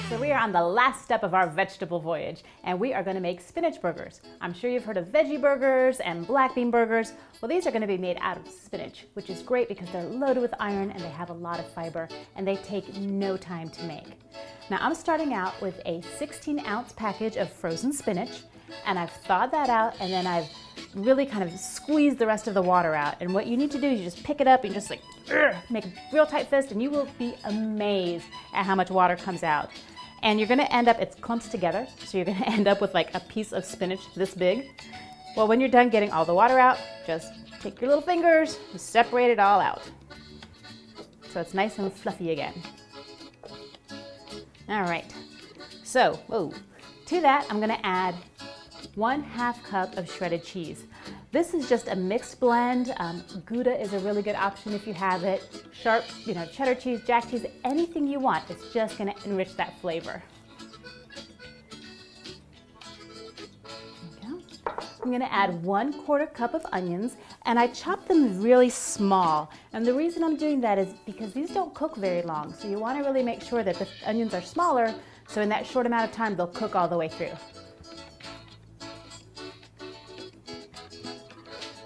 So we are on the last step of our vegetable voyage, and we are going to make spinach burgers. I'm sure you've heard of veggie burgers and black bean burgers. Well, these are going to be made out of spinach, which is great because they're loaded with iron and they have a lot of fiber, and they take no time to make. Now I'm starting out with a 16-ounce package of frozen spinach, and I've thawed that out, and then I've really kind of squeezed the rest of the water out. And what you need to do is you just pick it up and just like make a real tight fist, and you will be amazed at how much water comes out. And you're gonna end up, it's clumps together, so you're gonna end up with like a piece of spinach this big. Well, when you're done getting all the water out, just take your little fingers and separate it all out. So it's nice and fluffy again. All right, so, to that I'm gonna add 1/2 cup of shredded cheese. This is just a mixed blend. Gouda is a really good option if you have it. Sharp, cheddar cheese, jack cheese, anything you want. It's just gonna enrich that flavor. There we go. I'm gonna add 1/4 cup of onions, and I chop them really small. And the reason I'm doing that is because these don't cook very long. So you wanna really make sure that the onions are smaller, so in that short amount of time, they'll cook all the way through.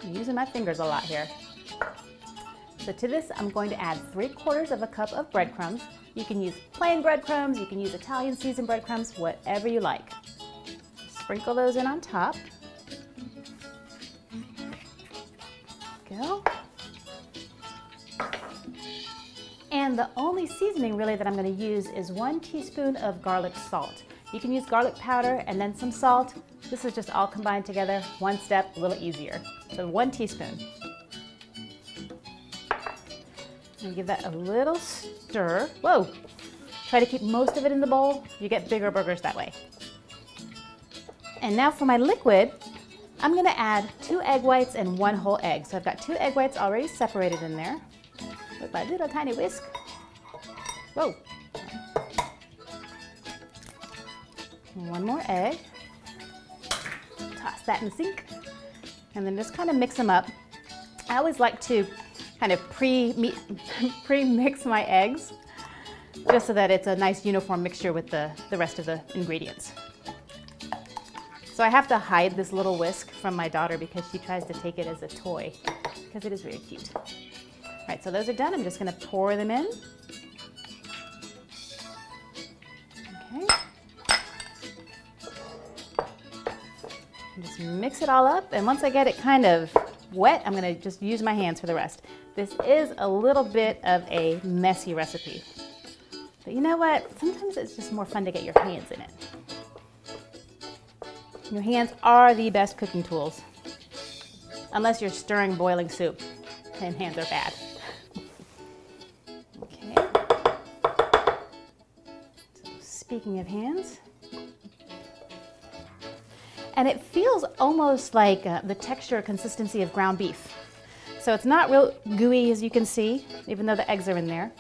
I'm using my fingers a lot here. So to this, I'm going to add 3/4 cup of breadcrumbs. You can use plain breadcrumbs, you can use Italian seasoned breadcrumbs, whatever you like. Sprinkle those in on top. Go. And the only seasoning really that I'm going to use is 1 teaspoon of garlic salt. You can use garlic powder and then some salt. This is just all combined together, one step, a little easier. So 1 teaspoon. And give that a little stir. Whoa! Try to keep most of it in the bowl. You get bigger burgers that way. And now for my liquid, I'm gonna add 2 egg whites and 1 whole egg. So I've got 2 egg whites already separated in there with my little tiny whisk. Whoa! 1 more egg. Toss that in the sink. And then just kind of mix them up. I always like to kind of pre-mix my eggs just so that it's a nice uniform mixture with the rest of the ingredients. So I have to hide this little whisk from my daughter because she tries to take it as a toy because it is very cute. All right, so those are done. I'm just gonna pour them in. Okay. Just mix it all up, and once I get it kind of wet, I'm gonna just use my hands for the rest. This is a little bit of a messy recipe, but you know what? Sometimes it's just more fun to get your hands in it. Your hands are the best cooking tools, unless you're stirring boiling soup, and hands are bad. Okay. So speaking of hands, and it feels almost like the texture or consistency of ground beef. So it's not real gooey, as you can see, even though the eggs are in there.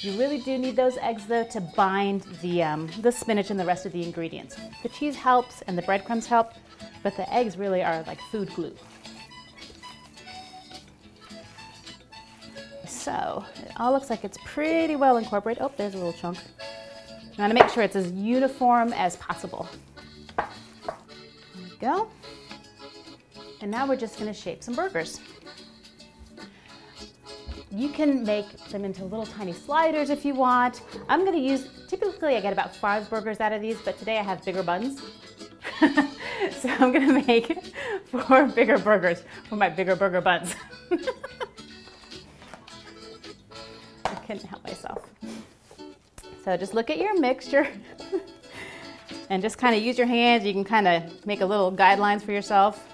You really do need those eggs though to bind the spinach and the rest of the ingredients. The cheese helps and the breadcrumbs help, but the eggs really are like food glue. So it all looks like it's pretty well incorporated. Oh, there's a little chunk. You want to make sure it's as uniform as possible. Go. And now we're just going to shape some burgers. You can make them into little tiny sliders if you want. I'm going to use, typically I get about 5 burgers out of these, but today I have bigger buns. So I'm going to make 4 bigger burgers for my bigger burger buns. I couldn't help myself. So just look at your mixture. And just kind of use your hands. You can kind of make a little guidelines for yourself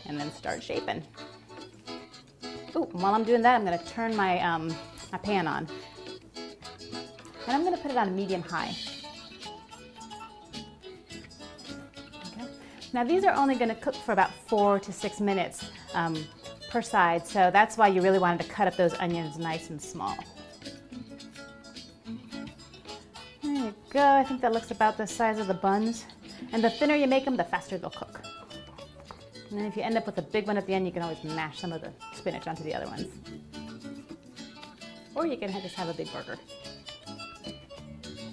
and then start shaping. Ooh, while I'm doing that, I'm going to turn my, my pan on. And I'm going to put it on medium-high. Okay. Now these are only going to cook for about 4 to 6 minutes per side, so that's why you really wanted to cut up those onions nice and small. There you go. I think that looks about the size of the buns. And the thinner you make them, the faster they'll cook. And then if you end up with a big one at the end, you can always mash some of the spinach onto the other ones. Or you can just have a big burger.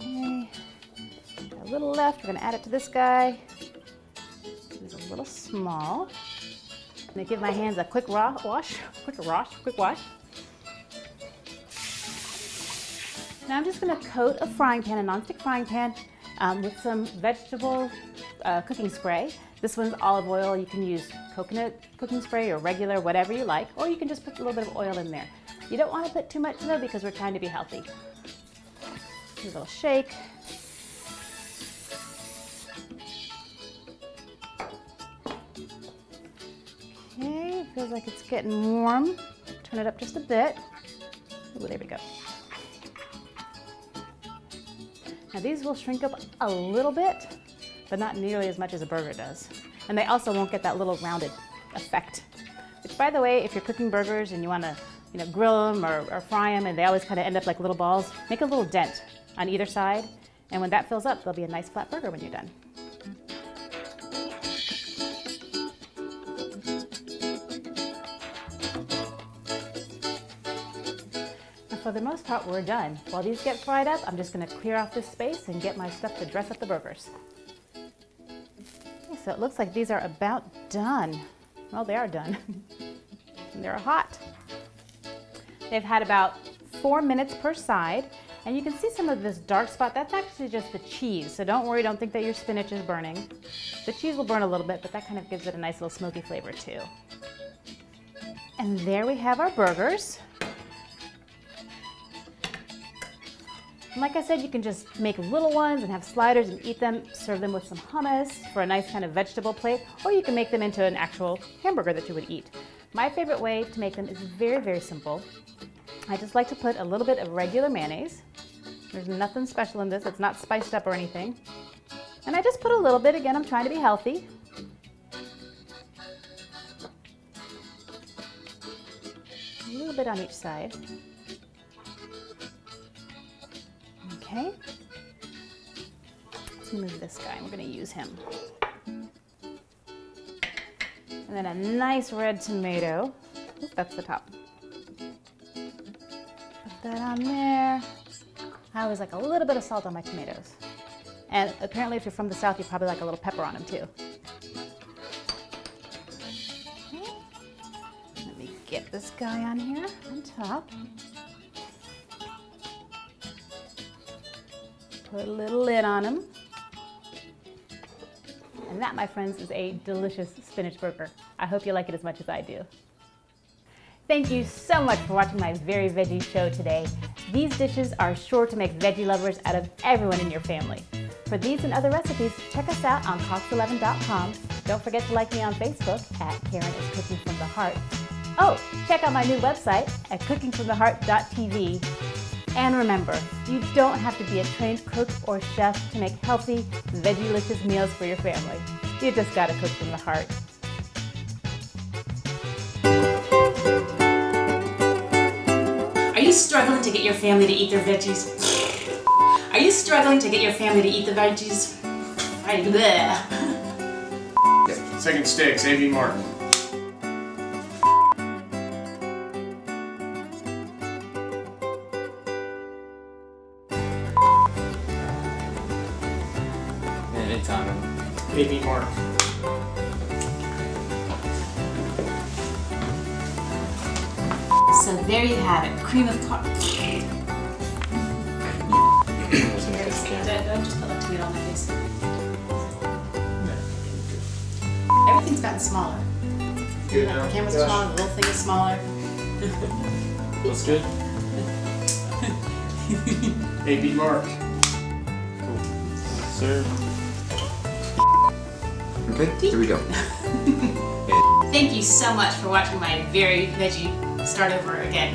Okay. Got a little left, we're gonna add it to this guy. It's a little small. I'm gonna give my hands a quick wash. Now I'm just gonna coat a frying pan, a nonstick frying pan, with some vegetable cooking spray. This one's olive oil. You can use coconut cooking spray or regular, whatever you like, or you can just put a little bit of oil in there. You don't want to put too much though because we're trying to be healthy. Give it a little shake. Okay, feels like it's getting warm. Turn it up just a bit. Ooh, there we go. Now these will shrink up a little bit, but not nearly as much as a burger does. And they also won't get that little rounded effect. Which, by the way, if you're cooking burgers and you want to grill them or fry them and they always kind of end up like little balls, make a little dent on either side. And when that fills up, there'll be a nice flat burger when you're done. For the most part, we're done. While these get fried up, I'm just gonna clear off this space and get my stuff to dress up the burgers. Okay, so it looks like these are about done. Well, they are done. And they're hot. They've had about 4 minutes per side, and you can see some of this dark spot. That's actually just the cheese, so don't worry, don't think that your spinach is burning. The cheese will burn a little bit, but that kind of gives it a nice little smoky flavor too. And there we have our burgers. And like I said, you can just make little ones and have sliders and eat them, serve them with some hummus for a nice kind of vegetable plate, or you can make them into an actual hamburger that you would eat. My favorite way to make them is very, very simple. I just like to put a little bit of regular mayonnaise. There's nothing special in this, it's not spiced up or anything. And I just put a little bit, again, I'm trying to be healthy. A little bit on each side. Okay, let's move this guy, we're gonna use him. And then a nice red tomato. Oop, that's the top. Put that on there. I always like a little bit of salt on my tomatoes. And apparently if you're from the South, you probably like a little pepper on them too. Okay. Let me get this guy on here, on top. Put a little lid on them. And that, my friends, is a delicious spinach burger. I hope you like it as much as I do. Thank you so much for watching my Very Veggie show today. These dishes are sure to make veggie lovers out of everyone in your family. For these and other recipes, check us out on cox11.com. Don't forget to like me on Facebook at Karen is Cooking from the Heart. Oh, check out my new website at cookingfromtheheart.tv. And remember, you don't have to be a trained cook or chef to make healthy, veggie-licious meals for your family. You just gotta cook from the heart. Are you struggling to get your family to eat their veggies? Are you struggling to get your family to eat the veggies? Bleh. Second sticks, A.B. Martin. It's on him. A.B. Martin. So there you have it, cream of car. Don't just put like tomato on my face. Everything's gotten smaller. Good The now. camera's Josh. smaller, the little thing is smaller. Looks good. A.B. Mark. Cool. Serve. Okay, here we go. Thank you so much for watching my Very Veggie start over again.